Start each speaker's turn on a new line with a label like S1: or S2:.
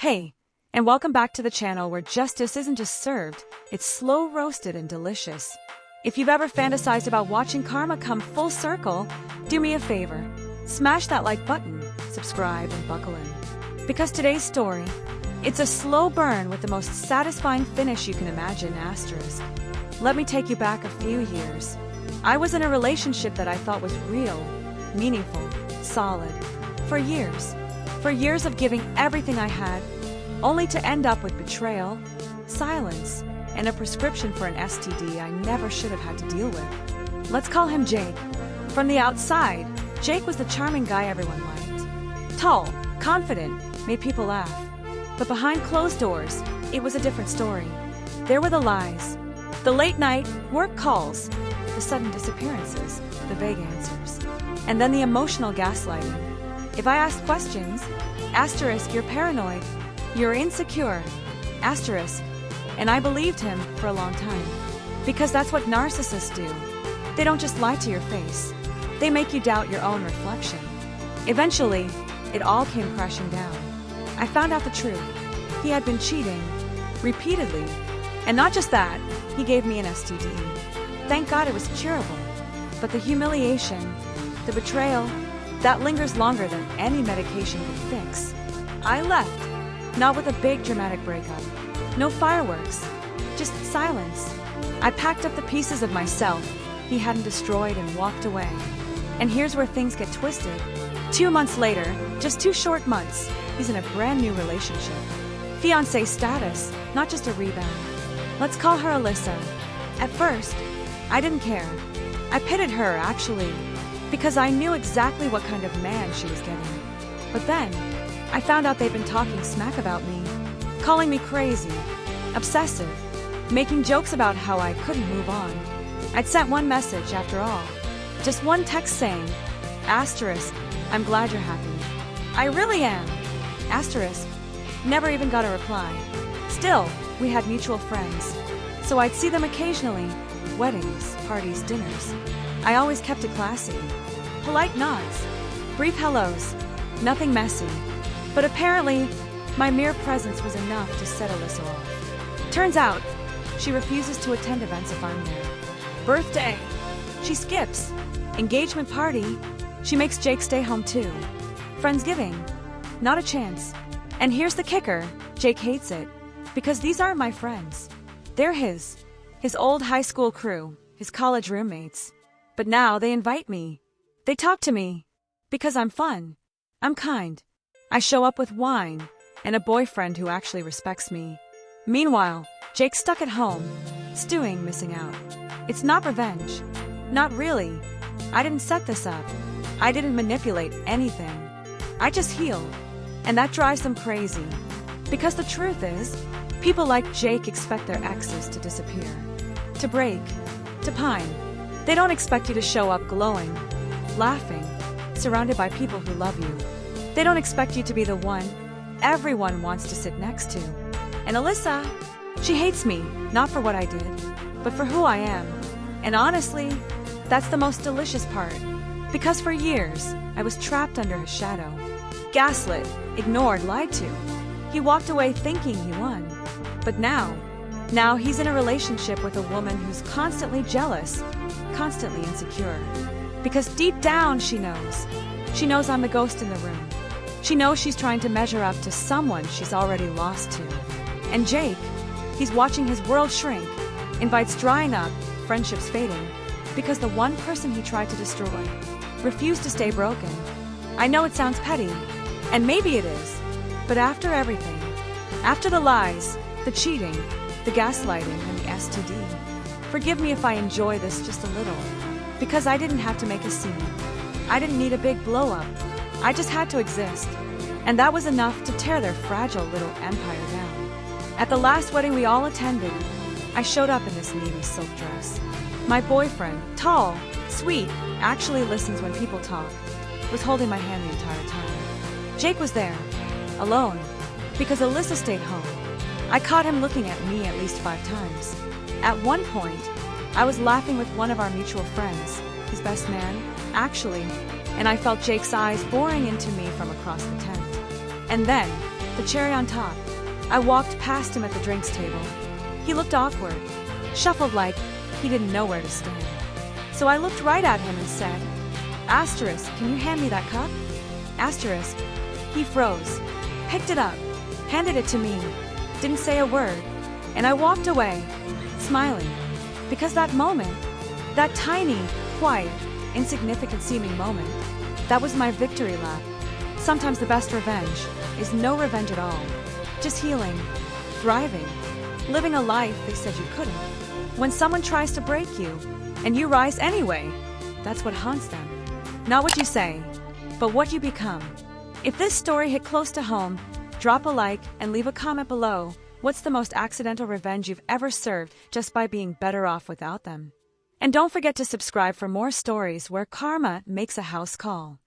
S1: Hey, and welcome back to the channel where justice isn't just served, it's slow roasted and delicious. If you've ever fantasized about watching karma come full circle, do me a favor. Smash that like button, subscribe, and buckle in. Because today's story, it's a slow burn with the most satisfying finish you can imagine, asterisk. Let me take you back a few years. I was in a relationship that I thought was real, meaningful, solid. For years of giving everything I had, only to end up with betrayal, silence, and a prescription for an STD I never should have had to deal with. Let's call him Jake. From the outside, Jake was the charming guy everyone liked. Tall, confident, made people laugh. But behind closed doors, it was a different story. There were the lies, the late night work calls, the sudden disappearances, the vague answers, and then the emotional gaslighting. If I asked questions, asterisk, you're paranoid, you're insecure, asterisk, and I believed him for a long time. Because that's what narcissists do. They don't just lie to your face. They make you doubt your own reflection. Eventually, it all came crashing down. I found out the truth. He had been cheating, repeatedly. And not just that, he gave me an STD. Thank God it was curable. But the humiliation, the betrayal, that lingers longer than any medication could fix. I left, not with a big dramatic breakup. No fireworks, just silence. I packed up the pieces of myself he hadn't destroyed and walked away. And here's where things get twisted. 2 months later, just 2 short months, he's in a brand new relationship. Fiancé status, not just a rebound. Let's call her Alyssa. At first, I didn't care. I pitied her, actually, because I knew exactly what kind of man she was getting. But then, I found out they'd been talking smack about me, calling me crazy, obsessive, making jokes about how I couldn't move on. I'd sent one message after all, just one text saying, asterisk, I'm glad you're happy. I really am, asterisk, never even got a reply. Still, we had mutual friends, so I'd see them occasionally, weddings, parties, dinners. I always kept it classy. Polite nods, brief hellos, nothing messy. But apparently, my mere presence was enough to set Alyssa off. Turns out, she refuses to attend events if I'm there. Birthday, she skips. Engagement party, she makes Jake stay home too. Friendsgiving, not a chance. And here's the kicker, Jake hates it. Because these aren't my friends. They're his old high school crew, his college roommates. But now they invite me. They talk to me. Because I'm fun. I'm kind. I show up with wine and a boyfriend who actually respects me. Meanwhile, Jake's stuck at home, stewing, missing out. It's not revenge. Not really. I didn't set this up. I didn't manipulate anything. I just healed. And that drives them crazy. Because the truth is, people like Jake expect their exes to disappear, to break, to pine. They don't expect you to show up glowing, laughing, surrounded by people who love you. They don't expect you to be the one everyone wants to sit next to. And Alyssa, she hates me, not for what I did, but for who I am. And honestly, that's the most delicious part. Because for years, I was trapped under his shadow. Gaslit, ignored, lied to. He walked away thinking he won. But now he's in a relationship with a woman who's constantly jealous, constantly insecure. Because deep down she knows I'm the ghost in the room. She knows she's trying to measure up to someone she's already lost to. And Jake, he's watching his world shrink, invites drying up, friendships fading, because the one person he tried to destroy refused to stay broken. I know it sounds petty, and maybe it is, but after everything, after the lies, the cheating, the gaslighting, and the STD, forgive me if I enjoy this just a little, because I didn't have to make a scene. I didn't need a big blow-up. I just had to exist, and that was enough to tear their fragile little empire down. At the last wedding we all attended, I showed up in this navy silk dress. My boyfriend, tall, sweet, actually listens when people talk, was holding my hand the entire time. Jake was there, alone, because Alyssa stayed home. I caught him looking at me at least 5 times. At one point, I was laughing with one of our mutual friends, his best man, actually, and I felt Jake's eyes boring into me from across the tent. And then, the cherry on top. I walked past him at the drinks table. He looked awkward, shuffled like he didn't know where to stand. So I looked right at him and said, "Asterisk, can you hand me that cup?" Asterisk. He froze, picked it up, handed it to me, didn't say a word, and I walked away, smiling, because that moment, that tiny, quiet, insignificant seeming moment, that was my victory lap. Sometimes the best revenge is no revenge at all, just healing, thriving, living a life they said you couldn't. When someone tries to break you, and you rise anyway, that's what haunts them. Not what you say, but what you become. If this story hit close to home, drop a like and leave a comment below. What's the most accidental revenge you've ever served just by being better off without them? And don't forget to subscribe for more stories where karma makes a house call.